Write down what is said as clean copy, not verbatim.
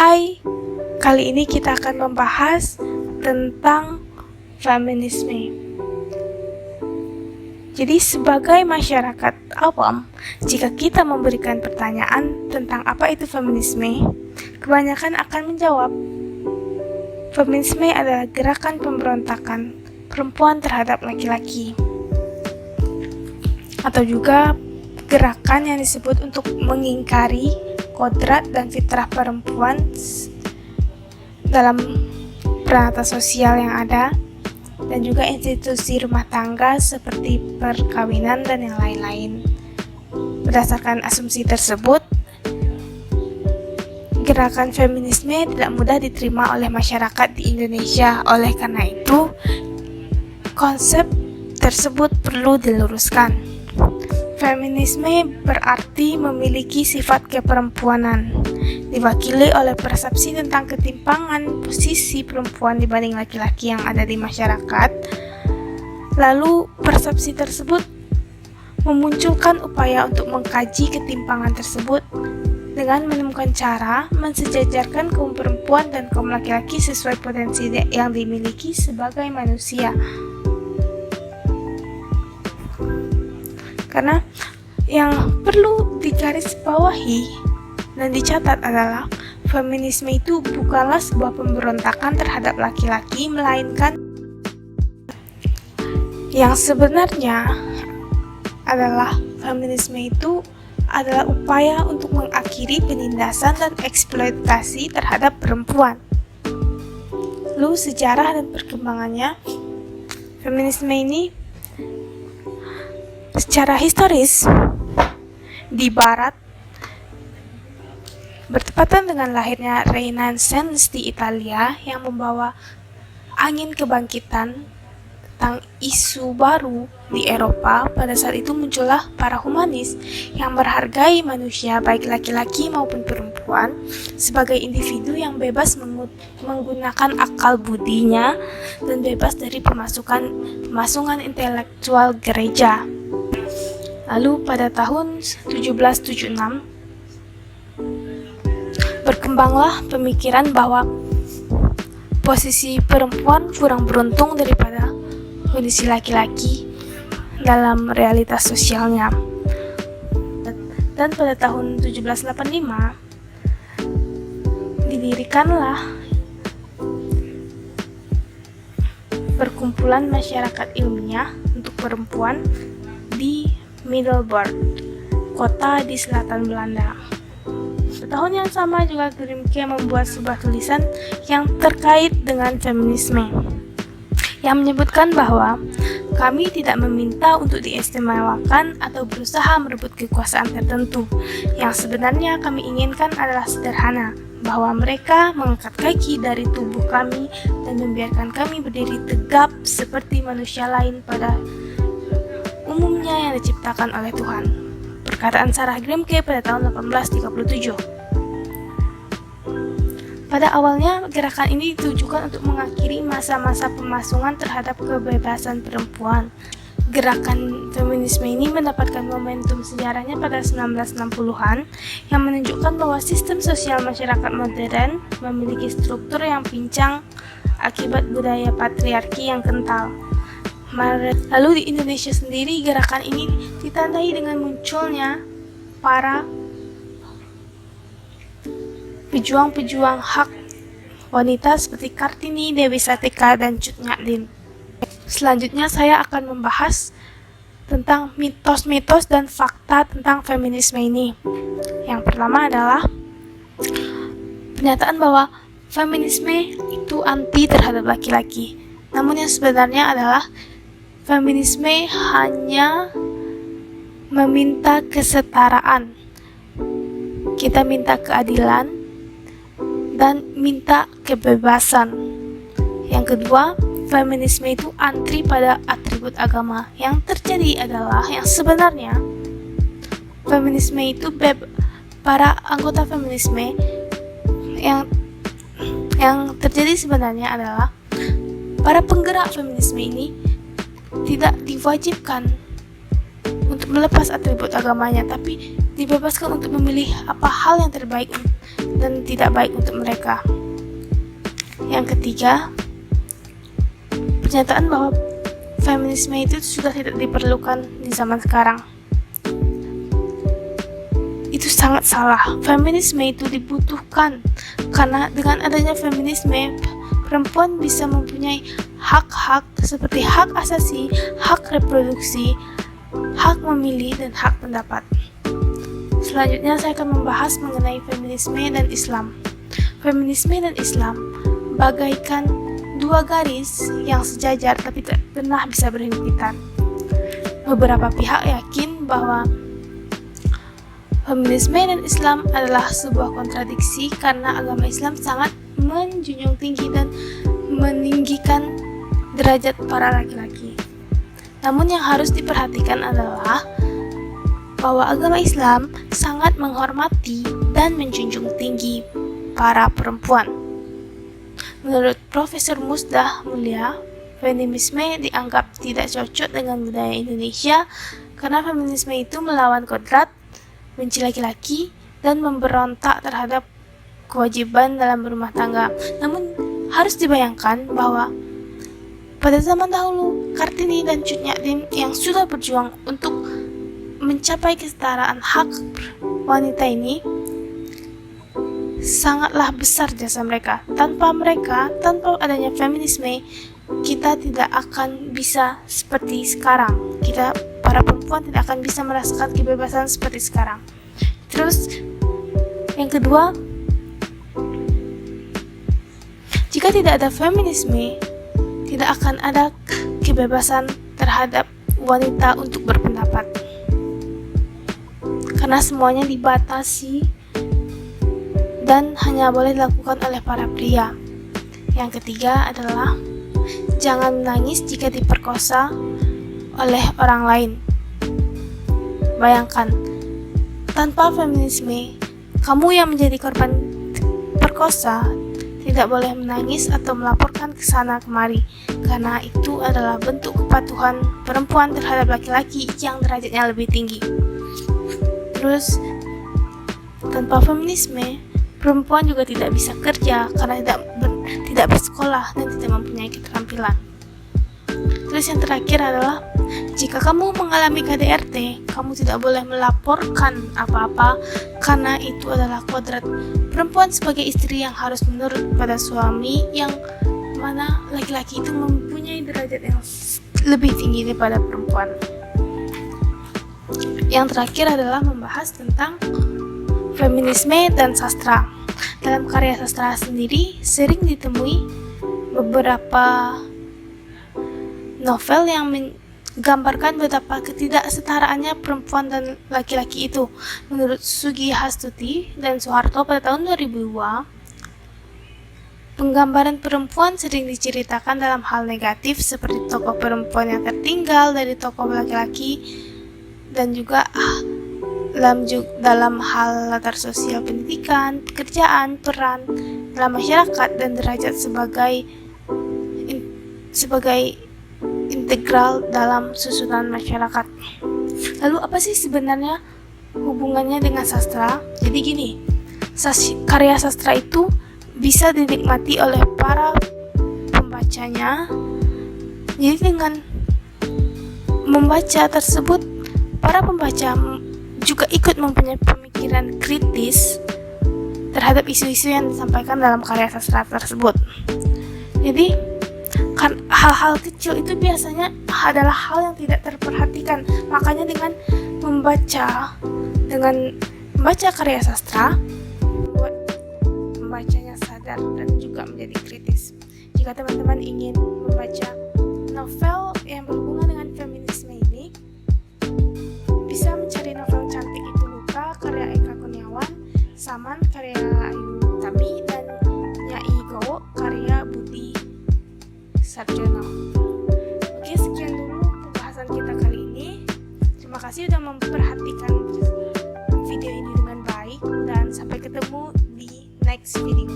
Hai, kali ini kita akan membahas tentang feminisme. Jadi sebagai masyarakat awam, jika kita memberikan pertanyaan tentang apa itu feminisme, kebanyakan akan menjawab, feminisme adalah gerakan pemberontakan perempuan terhadap laki-laki, atau juga gerakan yang disebut untuk mengingkari kodrat dan fitrah perempuan dalam peranata sosial yang ada, dan juga institusi rumah tangga seperti perkawinan dan yang lain-lain. Berdasarkan asumsi tersebut, gerakan feminisme tidak mudah diterima oleh masyarakat di Indonesia. Oleh karena itu, konsep tersebut perlu diluruskan. Feminisme berarti memiliki sifat keperempuanan, diwakili oleh persepsi tentang ketimpangan posisi perempuan dibanding laki-laki yang ada di masyarakat. Lalu, persepsi tersebut memunculkan upaya untuk mengkaji ketimpangan tersebut dengan menemukan cara mensejajarkan kaum perempuan dan kaum laki-laki sesuai potensi yang dimiliki sebagai manusia. Karena yang perlu digarisbawahi dan dicatat adalah feminisme itu bukanlah sebuah pemberontakan terhadap laki-laki, melainkan yang sebenarnya adalah feminisme itu adalah upaya untuk mengakhiri penindasan dan eksploitasi terhadap perempuan. Lalu sejarah dan perkembangannya, feminisme ini secara historis di Barat bertepatan dengan lahirnya Renaissance di Italia yang membawa angin kebangkitan tentang isu baru di Eropa. Pada saat itu muncullah para humanis yang menghargai manusia baik laki-laki maupun perempuan sebagai individu yang bebas menggunakan akal budinya dan bebas dari pemasungan intelektual gereja. Lalu pada tahun 1776 berkembanglah pemikiran bahwa posisi perempuan kurang beruntung daripada kondisi laki-laki dalam realitas sosialnya. Dan pada tahun 1785 didirikanlah perkumpulan masyarakat ilmiah untuk perempuan di Middelburg, kota di selatan Belanda. Tahun yang sama juga Grimke membuat sebuah tulisan yang terkait dengan feminisme, yang menyebutkan bahwa kami tidak meminta untuk diistimewakan atau berusaha merebut kekuasaan tertentu. Yang sebenarnya kami inginkan adalah sederhana, bahwa mereka mengangkat kaki dari tubuh kami dan membiarkan kami berdiri tegap seperti manusia lain pada umumnya yang diciptakan oleh Tuhan. Perkataan Sarah Grimke pada tahun 1837. Pada awalnya, gerakan ini ditujukan untuk mengakhiri masa-masa pemasungan terhadap kebebasan perempuan. Gerakan feminisme ini mendapatkan momentum sejarahnya pada 1960-an yang menunjukkan bahwa sistem sosial masyarakat modern memiliki struktur yang pincang akibat budaya patriarki yang kental. Lalu di Indonesia sendiri, gerakan ini ditandai dengan munculnya para pejuang-pejuang hak wanita seperti Kartini, Dewi Sartika, dan Cut Nyak Dien. Selanjutnya saya akan membahas tentang mitos-mitos dan fakta tentang feminisme ini. Yang pertama adalah pernyataan bahwa feminisme itu anti terhadap laki-laki. Namun yang sebenarnya adalah feminisme hanya meminta kesetaraan. Kita minta keadilan dan minta kebebasan. Yang kedua, feminisme itu anti pada atribut agama. Yang terjadi adalah yang sebenarnya feminisme itu para anggota feminisme yang terjadi sebenarnya adalah para penggerak feminisme ini tidak diwajibkan untuk melepas atribut agamanya, tapi dibebaskan untuk memilih apa hal yang terbaik dan tidak baik untuk mereka. Yang ketiga, pernyataan bahwa feminisme itu sudah tidak diperlukan di zaman sekarang. Itu sangat salah. Feminisme itu dibutuhkan karena dengan adanya feminisme, perempuan bisa mempunyai hak-hak seperti hak asasi, hak reproduksi, hak memilih, dan hak pendapat. Selanjutnya saya akan membahas mengenai feminisme dan Islam. Feminisme dan Islam bagaikan dua garis yang sejajar tapi tak pernah bisa berhimpitan. Beberapa pihak yakin bahwa feminisme dan Islam adalah sebuah kontradiksi karena agama Islam sangat menjunjung tinggi dan meninggikan derajat para laki-laki. Namun yang harus diperhatikan adalah bahwa agama Islam sangat menghormati dan menjunjung tinggi para perempuan. Menurut Profesor Musdah Mulia, feminisme dianggap tidak cocok dengan budaya Indonesia karena feminisme itu melawan kodrat, benci laki-laki, dan memberontak terhadap kewajiban dalam berumah tangga. Namun harus dibayangkan bahwa pada zaman dahulu, Kartini dan Cut Nyak yang sudah berjuang untuk mencapai kesetaraan hak wanita ini, sangatlah besar jasa mereka. Tanpa mereka, tanpa adanya feminisme, kita tidak akan bisa seperti sekarang. Kita, para perempuan, tidak akan bisa merasakan kebebasan seperti sekarang. Terus, yang kedua, jika tidak ada feminisme, tidak akan ada kebebasan terhadap wanita untuk berpendapat. Karena semuanya dibatasi dan hanya boleh dilakukan oleh para pria. Yang ketiga adalah jangan menangis jika diperkosa oleh orang lain. Bayangkan, tanpa feminisme, kamu yang menjadi korban perkosa tidak boleh menangis atau melaporkan ke sana kemari, karena itu adalah bentuk kepatuhan perempuan terhadap laki-laki yang derajatnya lebih tinggi. Terus, tanpa feminisme, perempuan juga tidak bisa kerja karena tidak bersekolah dan tidak mempunyai keterampilan. Terus yang terakhir adalah jika kamu mengalami KDRT, kamu tidak boleh melaporkan apa-apa karena itu adalah kodrat perempuan sebagai istri yang harus menurut pada suami, yang mana laki-laki itu mempunyai derajat yang lebih tinggi daripada perempuan. Yang terakhir adalah membahas tentang feminisme dan sastra. Dalam karya sastra sendiri sering ditemui beberapa novel yang menggambarkan betapa ketidaksetaraannya perempuan dan laki-laki itu. Menurut Sugi Hastuti dan Soeharto pada tahun 2002, penggambaran perempuan sering diceritakan dalam hal negatif seperti tokoh perempuan yang tertinggal dari tokoh laki-laki, dan juga dalam hal latar sosial pendidikan, pekerjaan, peran dalam masyarakat, dan derajat sebagai integral dalam susunan masyarakat. Lalu apa sih sebenarnya hubungannya dengan sastra? Jadi gini, karya sastra itu bisa dinikmati oleh para pembacanya. Jadi dengan membaca tersebut, para pembaca juga ikut mempunyai pemikiran kritis terhadap isu-isu yang disampaikan dalam karya sastra tersebut. Jadi hal-hal kecil itu biasanya adalah hal yang tidak terperhatikan. Makanya dengan membaca karya sastra, membuat pembacanya sadar dan juga menjadi kritis. Jika teman-teman ingin membaca novel yang berhubungan dengan feminisme ini, bisa mencari novel Cantik Itu Luka karya Eka Kurniawan, Saman karya Ayu Tami, dan Nyai Gowo karya Budi Sarjono. Oke, sekian dulu pembahasan kita kali ini. Terima kasih sudah memperhatikan video ini dengan baik, dan sampai ketemu di next video.